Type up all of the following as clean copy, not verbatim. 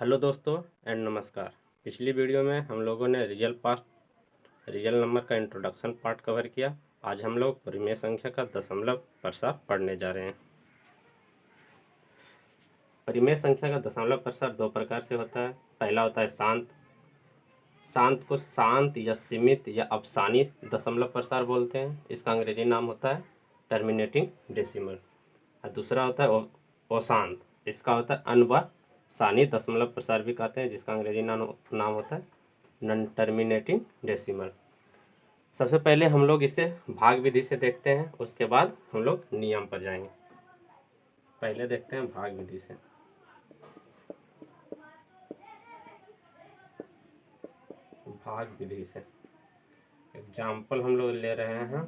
Hello दोस्तों and नमस्कार। पिछली वीडियो में हम लोगों ने रियल नंबर का इंट्रोडक्शन पार्ट कवर किया। आज हम लोग परिमेय संख्या का दशमलव प्रसार पढ़ने जा रहे हैं। परिमेय संख्या का दशमलव प्रसार दो प्रकार से होता है। पहला होता है शांत को शांत या सीमित या अफसानी दशमलव प्रसार बोलते हैं। इसका अंग्रेजी नाम होता है टर्मिनेटिंग डेसिमल। और दूसरा होता है अशांत, इसका होता है अनवसानी दशमलव प्रसार भी कहते हैं, जिसका अंग्रेजी नाम होता है नॉन टर्मिनेटिंग डेसिमल। सबसे पहले हम लोग इसे भाग विधि से देखते हैं, उसके बाद हम लोग नियम पर जाएंगे। पहले देखते हैं भाग विधि से। भाग विधि से एग्जाम्पल हम लोग ले रहे हैं।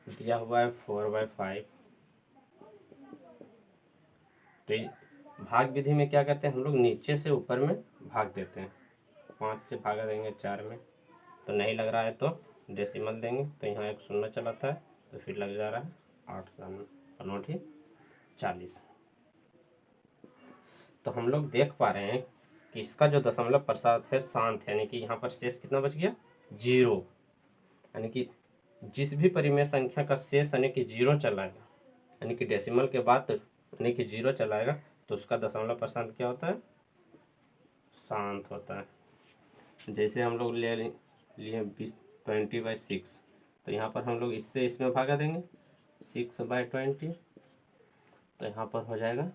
दिया हुआ है 4/5। तो भाग विधि में क्या करते हैं, हम लोग नीचे से ऊपर में भाग देते हैं। 5 से भागा देंगे 4 में, तो नहीं लग रहा है तो डेसिमल देंगे, तो यहाँ एक शून्य चलाता है, तो फिर लग जा रहा है 8 40। तो हम लोग देख पा रहे हैं कि इसका जो दशमलव प्रसार है शांत, यानी कि यहाँ पर शेष कितना बच गया 0। यानी कि जिस भी परिमेय संख्या का शेष यानी कि 0 चलाएगा, यानी कि डेसिमल के बाद यानी कि 0 चलाएगा, तो उसका दशमलव प्रसार क्या होता है, शांत होता है। जैसे हम लोग ले लिए 20/6, तो यहाँ पर हम लोग इससे इसमें भागा देंगे 6/20, तो यहाँ पर हो जाएगा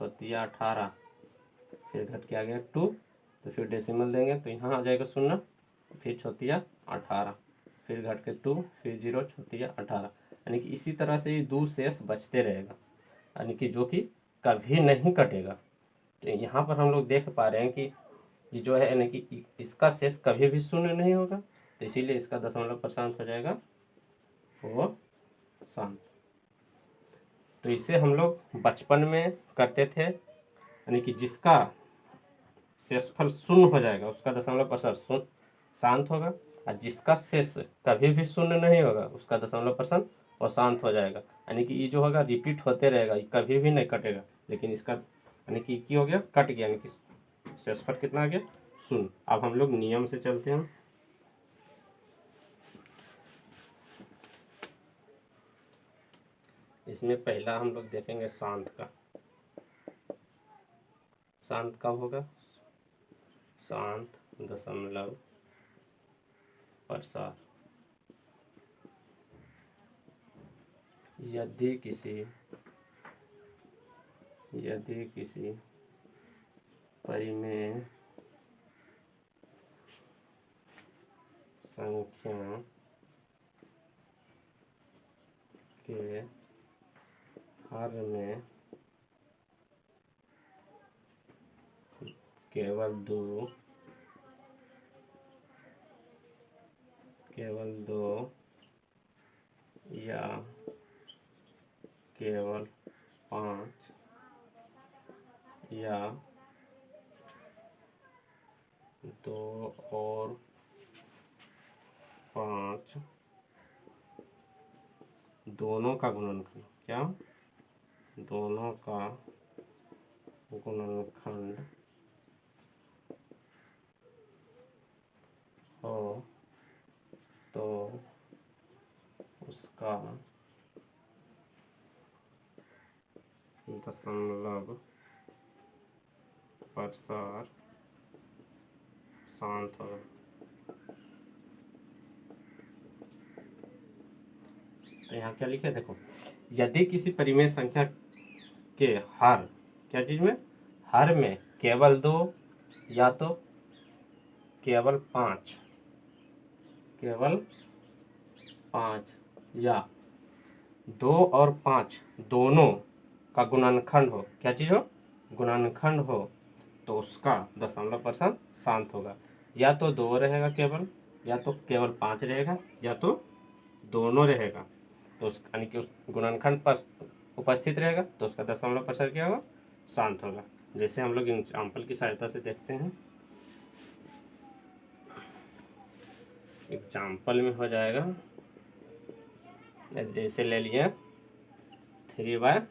18, फिर घट के आ गया 2, तो फिर डेसिमल देंगे तो यहाँ आ जाएगा 0, फिर 18, फिर घट के 2, फिर 0, 18। यानी कि इसी तरह से ये दो शेष बचते रहेगा, यानी कि जो कि कभी नहीं कटेगा। तो यहाँ पर हम लोग देख पा रहे हैं कि ये जो है यानी कि इसका शेष कभी भी शून्य नहीं होगा, तो इसीलिए इसका दशमलव प्रसार हो जाएगा वो शांत। तो इसे हम लोग बचपन में करते थे, यानी कि जिसका शेषफल शून्य हो जाएगा उसका दशमलव प्रसार शांत होगा, और जिसका शेष कभी भी शून्य नहीं होगा उसका दशमलव प्रसार अशांत हो जाएगा। यानी कि ये जो होगा रिपीट होते रहेगा, ये कभी भी नहीं कटेगा। लेकिन इसका यानी कि हो गया कट गया, यानी कि शेषफल कितना आ गया 0। अब हम लोग नियम से चलते हैं। इसमें पहला हम लोग देखेंगे शांत का। शांत कब होगा, शांत दशमलव प्रसार यदि किसी परिमेय संख्या के हर में केवल दो या केवल 5 या 2 और 5 दोनों का गुणनखंड, क्या दोनों का गुणनखंड हो तो उसका दशमलव प्रसार शांत होगा। तो यहाँ क्या लिखे देखो, यदि किसी परिमेय संख्या के हर क्या चीज में हर में केवल 2 या तो केवल 5 या 2 और 5 दोनों का गुणनखंड हो, क्या चीज हो गुणनखंड हो, तो उसका दशमलव प्रसार शांत होगा। या तो 2 रहेगा केवल, या तो केवल 5 रहेगा, या तो दोनों रहेगा, तो उस यानी कि उस गुणनखंड पर उपस्थित रहेगा, तो उसका दशमलव प्रसार क्या होगा शांत होगा। जैसे हम लोग एग्जाम्पल की सहायता से देखते हैं। एग्जाम्पल में हो जाएगा, जैसे ले लिए 3/8।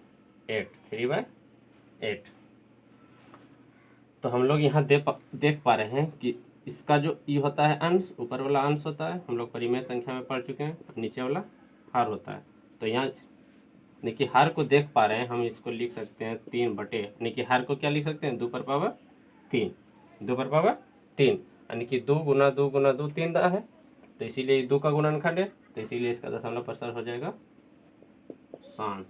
तो हम लोग यहाँ देख पा रहे हैं कि इसका जो ई होता है अंश, ऊपर वाला अंश होता है, हम लोग परिमेय संख्या में पढ़ चुके हैं, नीचे वाला हार होता है। तो यहाँ देखिए हार को देख पा रहे हैं, हम इसको लिख सकते हैं 3/, यानी कि हार को क्या लिख सकते हैं 2/3, 2/3, यानी कि 2 गुना 2 गुना 2 3 है, तो इसीलिए 2 का गुणनखंड है, तो इसीलिए इसका दशमलव प्रसार हो जाएगा शांत।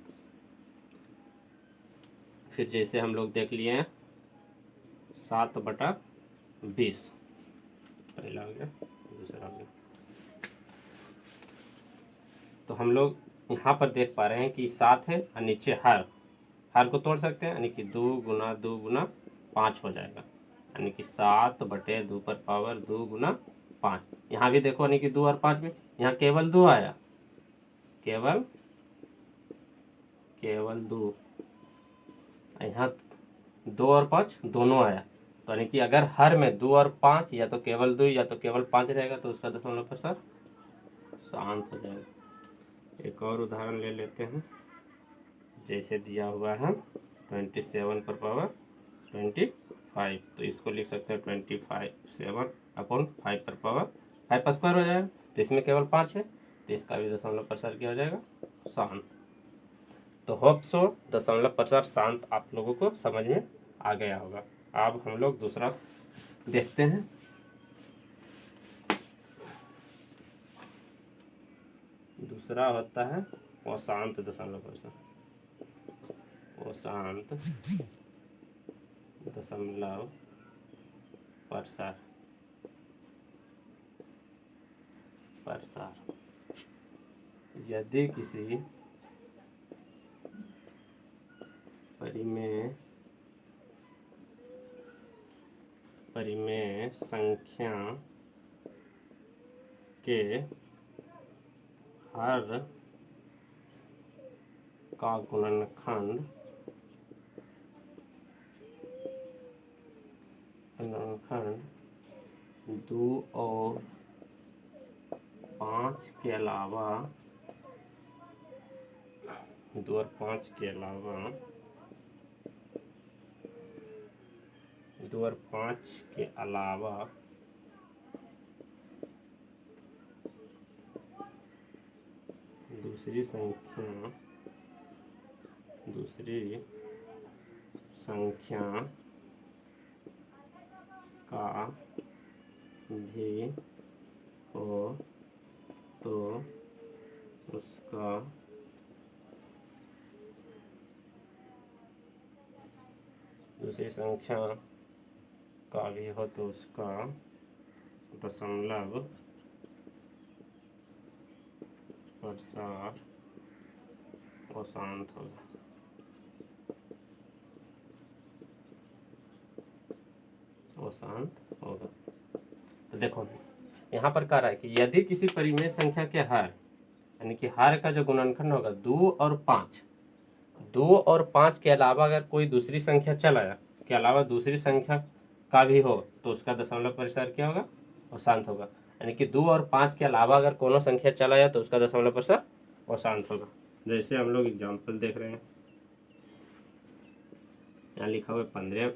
फिर जैसे हम लोग देख लिए हैं 7/20, पहला हो गया, दूसरा हो गया। तो हम लोग यहाँ पर देख पा रहे हैं कि 7 है और नीचे हार को तोड़ सकते हैं, यानी कि 2 गुना 2 गुना 5 हो जाएगा, यानी कि 7/2 गुना 5। यहाँ भी देखो, यानी कि 2 और 5 में यहाँ केवल 2 आया, केवल 2, यहाँ 2 और 5 दोनों आया, तो यानी कि अगर हर में 2 और 5 या तो केवल 2 या तो केवल 5 रहेगा, तो उसका दशमलव प्रसार शांत हो जाएगा। एक और उदाहरण ले लेते हैं, जैसे दिया हुआ है 27/25, तो इसको लिख सकते हैं 27/5 हो जाएगा, तो इसमें केवल 5 है, तो इसका भी दशमलव प्रसार क्या हो जाएगा शांत। तो होप सो दशमलव प्रसार शांत आप लोगों को समझ में आ गया होगा। अब हम लोग दूसरा देखते हैं। दूसरा होता है अशांत दशमलव प्रसार, अशांत दशमलव प्रसार। यदि किसी परिमेय संख्या के हर का गुणनखंड 2 और 5 के अलावा 2 और 5 के अलावा 2 और 5 के अलावा दूसरी संख्या का भी हो तो उसका दशमलव प्रसार अशांत होगा। तो देखो यहाँ पर कह रहा है कि यदि किसी परिमेय संख्या के हर, यानी कि हर का जो गुणनखंड होगा 2 और 5 के अलावा अगर कोई दूसरी संख्या चलाया के अलावा दूसरी संख्या का भी हो, तो उसका दशमलव प्रसार क्या होगा अशांत होगा। यानी कि 2 और 5 के अलावा अगर कोनो संख्या चलाया तो उसका दशमलव प्रसार अशांत होगा। जैसे हम लोग एग्जाम्पल देख रहे हैं, यहाँ लिखा हुआ है 15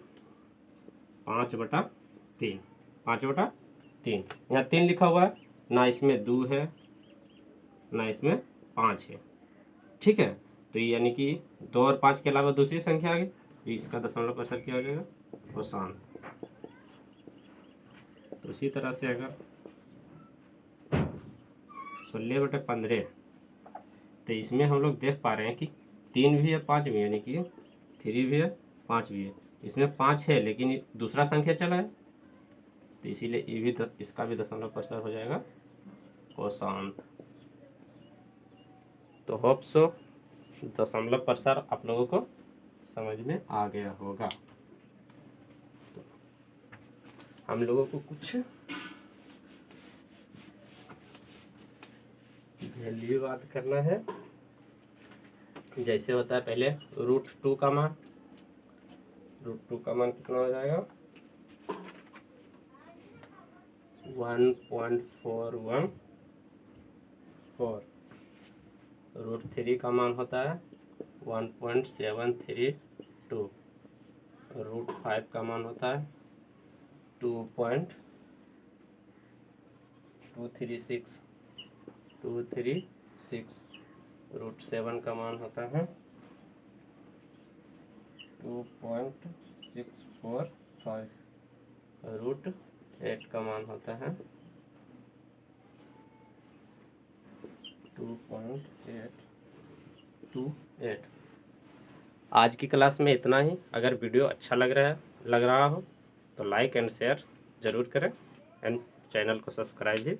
5/3, 5/3, यहाँ 3 लिखा हुआ है, ना इसमें 2 है ना इसमें 5 है, ठीक है। तो ये यानी कि 2 और 5 के अलावा दूसरी संख्या आ गई, तो इसका दशमलव प्रसार क्या हो जाएगा अशांत। तो इसी तरह से अगर 16/15, तो इसमें हम लोग देख पा रहे हैं कि 3 भी है 5 भी है, यानी कि 3 भी है 5 भी है, इसमें 5 है लेकिन दूसरा संख्या चला है, तो इसीलिए ये भी इसका भी दशमलव प्रसार हो जाएगा अशांत। तो होप सो दशमलव प्रसार आप लोगों को समझ में आ गया होगा। तो हम लोगों को कुछ वैल्यू बात करना है। जैसे होता है पहले √2 का मान, √2 का मान कितना हो जाएगा 1.414। √3 का मान होता है 1.732, √5 का मान होता है 2.236। √7 का मान होता है 2.645। √8 का मान होता है 2.828। आज की क्लास में इतना ही। अगर वीडियो अच्छा लग रहा हो तो लाइक एंड शेयर ज़रूर करें एंड चैनल को सब्सक्राइब भी